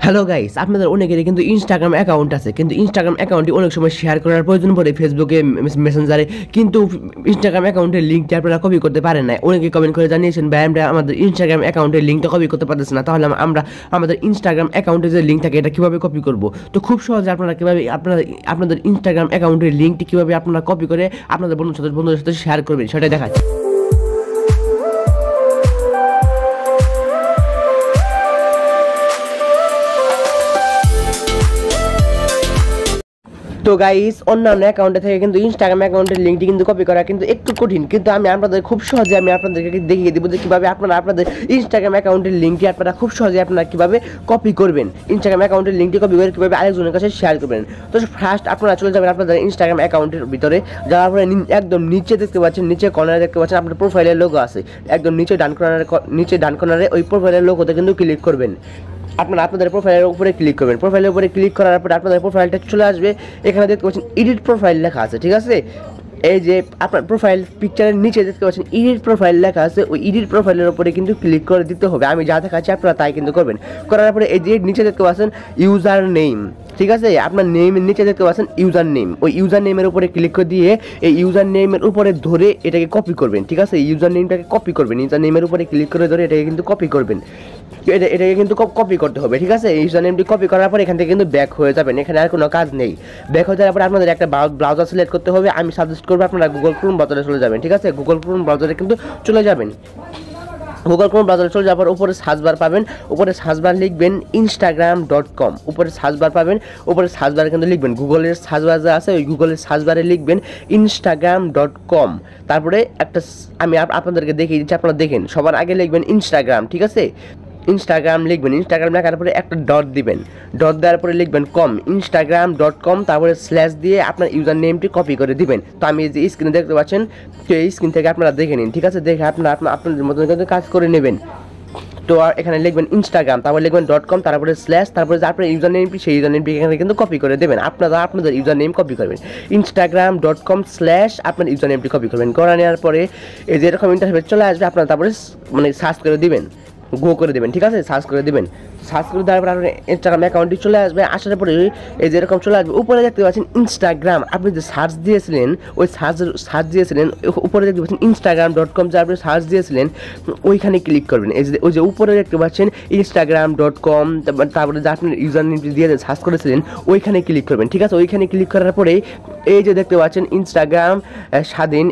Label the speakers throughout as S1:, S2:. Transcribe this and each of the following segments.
S1: Hello guys, আপনাদের অনেকেরই কিন্তু ইনস্টাগ্রাম অ্যাকাউন্ট আছে, কিন্তু ইনস্টাগ্রাম অ্যাকাউন্টটি অনেক সময় শেয়ার করার প্রয়োজন পড়ে ফেসবুকে, মেসেঞ্জারে, কিন্তু ইনস্টাগ্রাম অ্যাকাউন্টের লিঙ্কটি আপনারা কপি করতে পারেন না। অনেকে কমেন্ট করে জানিয়েছেন, ভাই আমরা আমাদের ইনস্টাগ্রাম অ্যাকাউন্টের লিঙ্কটা কপি করতে পারতেছি না, তাহলে আমরা আমাদের ইনস্টাগ্রাম অ্যাকাউন্টে যে লিঙ্ক থাকে এটা কীভাবে কপি করব। তো খুব সহজে আপনারা কীভাবে আপনাদের ইনস্টাগ্রাম অ্যাকাউন্টের লিঙ্কটি কীভাবে আপনারা কপি করে আপনাদের বন্ধুদের সাথে শেয়ার করবেন সেটাই দেখাচ্ছি। তো গাইস, অন্যান্য অ্যাকাউন্টে থেকে কিন্তু ইনস্টাগ্রাম অ্যাকাউন্টের লিঙ্কটি কিন্তু কপি করা কিন্তু একটু কঠিন, কিন্তু আমি খুব সহজে আপনাদেরকে দেখিয়ে দেবো যে কীভাবে আপনাদের ইনস্টাগ্রাম অ্যাকাউন্টের লিঙ্কটি আপনারা খুব সহজে কীভাবে কপি করবেন, ইনস্টাগ্রাম অ্যাকাউন্টের লিঙ্কটি কপি করে কীভাবে আরেকজনের কাছে শেয়ার করবেন। তো ফার্স্ট আপনারা চলে যাবেন আপনাদের ইনস্টাগ্রাম অ্যাকাউন্টের ভিতরে, যাওয়ার পরে একদম নিচে দেখতে পাচ্ছেন, নিচে কর্নারে দেখতে পাচ্ছেন আপনার প্রোফাইলের লোগো আছে, একদম নিচে ডান কর্নারে ওই প্রোফাইলের লোগোতে কিন্তু ক্লিক করবেন। আপনাদের প্রোফাইলের উপরে ক্লিক করবেন। প্রোফাইলের উপরে ক্লিক করার পরে আপনাদের প্রোফাইলটা চলে আসবে, এখানে দেখতে পাচ্ছেন এডিট প্রোফাইল লেখা আছে, ঠিক আছে। এই যে আপনার প্রোফাইল পিকচারের নিচে দেখতে পাচ্ছেন এডিট প্রোফাইল লেখা আছে, ওই এডিট প্রোফাইলের উপরে কিন্তু ক্লিক করে দিতে হবে। আমি যা দেখাচ্ছি আপনারা তাই কিন্তু করবেন। করার পরে এই যে নিচে দেখতে পাচ্ছেন ইউজার নেম, ঠিক আছে, আপনার নেমের নিচে দেখতে পাচ্ছেন ইউজার নেম, ওই ইউজার নেমের উপরে ক্লিক করে দিয়ে এই ইউজার নেমের উপরে ধরে এটাকে কপি করবেন, ঠিক আছে। ইউজার নেমটাকে কপি করবেন, ইউজার নেমের উপরে ক্লিক করে ধরে এটাকে কিন্তু কপি করবেন, এটাকে কিন্তু কপি করতে হবে, ঠিক আছে। ইউজার নেমটি কপি করার পর এখান থেকে কিন্তু ব্যাক হয়ে যাবেন, এখানে আর কোনো কাজ নেই। ব্যাক হয়ে যাওয়ার পরে আপনাদের একটা ব্রাউজার সিলেক্ট করতে হবে। আমি সাজেস্ট করবো আপনারা গুগল ক্রোম ব্রাউজারে চলে যাবেন, ঠিক আছে। গুগল ক্রোম ব্রাউজারে কিন্তু চলে যাবেন। গুগল ক্রোম ব্রাউজারে চলে যাওয়ার পর উপরে সার্চ বার পাবেন, উপরে সার্চ বার লিখবেন instagram.com, উপরে সার্চ বার পাবেন, উপরে সার্চ বারে কিন্তু লিখবেন গুগলের সার্চ বার যা আছে ওই গুগলের সার্চ বারে লিখবেন instagram.com। তারপরে আমি আপনাদেরকে দেখিয়ে দিচ্ছি, আপনারা দেখেন। সবার আগে লিখবেন ইনস্টাগ্রাম, ঠিক আছে। ইনস্টাগ্রাম লিখবেন, ইনস্টাগ্রাম লেখার পরে একটা ডট দিবেন, ডট দেওয়ার পরে লিখবেন কম, instagram.com, তারপরে স্ল্যাশ দিয়ে আপনার ইউজার নেমটি কপি করে দিবেন। তো আমি যে স্ক্রিনে দেখতে পাচ্ছেন, তো এই স্ক্রিন থেকে আপনারা দেখে নিন, ঠিক আছে। দেখে আপনাদের মতন কিন্তু কাজ করে নেবেন। তো এখানে লিখবেন ইনস্টাগ্রাম, তারপরে লিখবেন .com, তারপরে স্ল্যাশ, তারপরে যে আপনার ইউজার নেমটি সেই ইউজার নেমটি এখানে কিন্তু কপি করে দেবেন। আপনাদের ইউজার নেম কপি করবেন, instagram.com স্ল্যাশ আপনার ইউজার নেমটি কপি করবেন। করে নেওয়ার পরে এই যে এরকম ইন্টারফেস চলে আসবে, আপনারা তারপরে সার্চ করে দিবেন, গো করে দেবেন, ঠিক আছে। সার্চ করে দেবেন, সার্চ করে দেওয়ার পর আপনার ইনস্টাগ্রাম অ্যাকাউন্টটি চলে আসবে। আসার পরে এই যে এরকম চলে আসবে, উপরে দেখতে পাচ্ছেন ইনস্টাগ্রাম, আপনি যে সার্চ দিয়েছিলেন ওই সার্চ দিয়েছিলেন, উপরে দেখতে পাচ্ছেন instagram.com, যে আপনি সার্চ দিয়েছিলেন ওইখানে ক্লিক করবেন। এই যে ওই যে উপরে দেখতে পাচ্ছেন instagram.com, তারপরে যে আপনি ইউজার নেমটি দিয়ে সার্চ করেছিলেন ওইখানে ক্লিক করবেন, ঠিক আছে। ওইখানে ক্লিক করার পরে এই যে দেখতে পাচ্ছেন ইনস্টাগ্রাম স্বাধীন,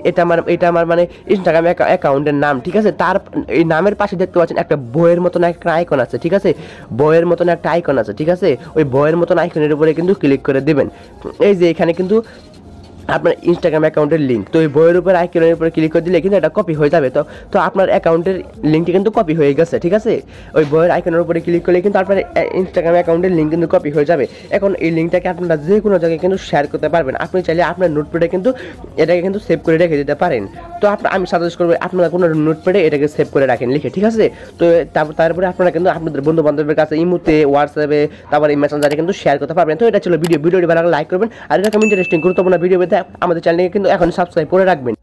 S1: এটা আমার মানে ইনস্টাগ্রাম অ্যাকাউন্টের নাম, ঠিক আছে। তার এই নামের পাশে দেখতে পাচ্ছেন একটা বইয়ের মতন একটা আইকন আছে, ঠিক আছে। বইয়ের মতন একটা আইকন আছে, ঠিক আছে। ওই বইয়ের মতন আইকনের উপরে কিন্তু ক্লিক করে দেবেন। এই যে এখানে কিন্তু আপনার ইনস্টাগ্রাম অ্যাকাউন্টের লিঙ্ক, তো ওই বইয়ের উপর আইকনের উপরে ক্লিক করে দিলে কিন্তু এটা কপি হয়ে যাবে। তো আপনার অ্যাকাউন্টের লিঙ্কটি কিন্তু কপি হয়ে গেছে, ঠিক আছে। ওই বইয়ের আইকনের উপরে ক্লিক করলে কিন্তু আপনার ইনস্টাগ্রাম অ্যাকাউন্টের লিঙ্ক কিন্তু কপি হয়ে যাবে। এখন এই লিঙ্কটাকে আপনারা যে কোনো জায়গায় কিন্তু শেয়ার করতে পারবেন। আপনি চাইলে আপনার নোটপ্যাডে কিন্তু এটাকে কিন্তু সেভ করে রেখে দিতে পারেন। তো আমি সাজেস্ট করবো আপনারা কোনো নোটপ্যাডে এটাকে সেভ করে রাখেন লিখে, ঠিক আছে। তো তারপরে আপনারা কিন্তু আপনাদের বন্ধু বান্ধবের কাছে ইমোতে, হোয়াটসঅ্যাপে, তারপরে মেসেঞ্জারে কিন্তু শেয়ার করতে পারবেন। তো এটা ছিল ভিডিওটি ভালো লাইক করবেন, আর এরকম ইন্টারেস্টিং গুরুত্বপূর্ণ ভিডিও পেতে আমাদের চ্যানেলকে কিন্তু এখন সাবস্ক্রাইব করে রাখবেন।